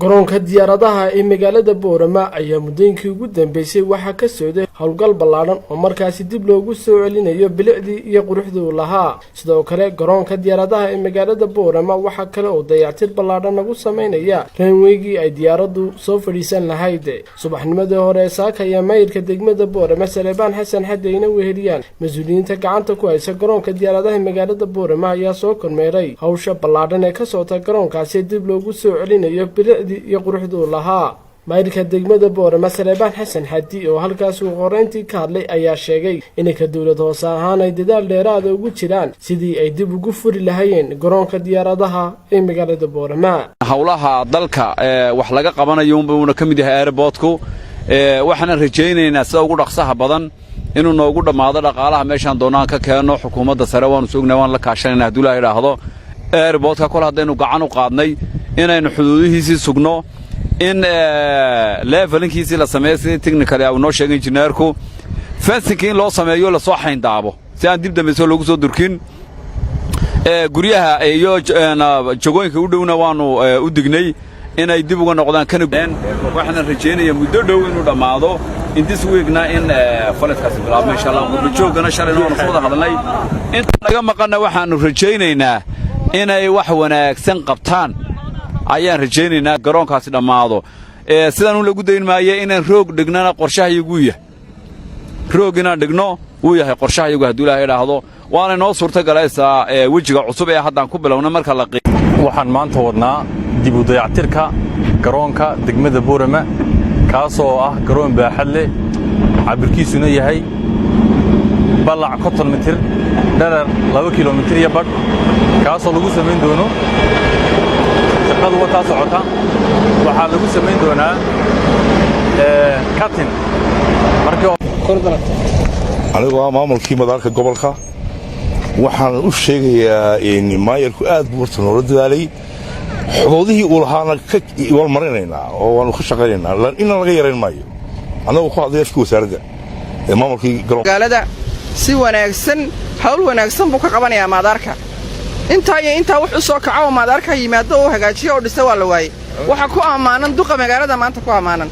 garoonka diyaaradaha ee magaalada Boorama ayaa muddooyinkii ugu dambeysay waxa ka socday hawlgal ballaaran oo markaasi dib loogu soo celinayo bilicdii iyo quruxdii uu lahaa. Sidoo kale garoonka diyaaradaha ee magaalada Boorama waxa kale oo dayactir ballaaran lagu sameynaya runway-gii ay diyaaraddu soo fadhiisan lahayd. Subaxnimadii hore saaka ayaa maayirka degmada Boorama Saleebaan Xasan Xadeyne weheliyaan mas'uuliyiinta gacanta ku haysa garoonka diyaaradaha ee magaalada Boorama ayaa soo kormeeray hawsha ballaaran ee ka socota garoonkaasi dib loogu soo celinayo bilicdii iyo quruxdii lahaa. maayirka degmada Boorama Saleebaan Xasan Xadi oo halkaas uu qorayntii ka hadlay ayaa sheegay in ka dawlad hoose ahaan ay dadaal dheeraad ah ugu jiraan sidii ay dib ugu furi lahaayeen garoonka diyaaradaha ee magaalada Boorama. hawlaha dalka wax laga qabanayo uuna ka mid yahay airportku waxaan rajaynaynaa sida ugu dhaqsaha badan inuu noogu dhamaado dhaqaalaha meeshan doonaan ka keeno xukuumadda sare waan sugnaa waan la kaashanaynaa haddii la yiraahdo airportka kol hadaynu gacan u qaadnay inaynu xuduudihiisii sugno in levelinkiisii la sameeyo sidii technical ay noo sheegay injineerku fencing loo sameeyo la soo xayndaabo si aan dib dambeysoo loogu soo durkin guryaha iyo jagooyinka u dhowna waanu u dignay inay dib uga noqdaan kana waxaan rajaynayaa muddo dhow inuu dhamaado in this weekna in faladkaasi bilaabmo insha Allah muddo joogana shalayna waan soo hadalnay inta naga maqana waxaanu rajaynaynaa inay wax wanaagsan qabtaan ayaan rajaynaynaa garoonkaasi dhamaado sidaan uu lagu dayn maayo inaan roog dhignana qorshahayagu yahay roog inaan dhigno uu yahay qorshahayagu haddii Ilaahay yiraahdo waana noo suurtagelaysaa wajiga cusub ee haddaan ku bilowna marka la waxaan maanta wadnaa dib u dayactirka garoonka degmada Boorama kaasoo ah garoon baaxad leh cabirkiisuna yahay balac 50 mitir dherer 2 kiiloomitir iyo badh kaasoo lagu sameyn doono shaqadu wata socota waxaa lagu sameyn doonaa cutting markii anigu maamulkii madaarka gobolka waxaan u sheegayaa in maayirku aad buu noola dadaalay xuduudihii uu lahaana ka wal marinaynaa oo waanu ka shaqaynaynaa in laga yareyn maayo anagu ku hadlayay wasaaradda maamulkii garoonka si wanaagsan hawl wanaagsan buu ka qabanayaa madaarka inta wax u soo kaco madaarka yimaado oo hagaajiyo oo dhisa waa la waayay waxa ku amaanan duqa magaalada maanta ku amaanan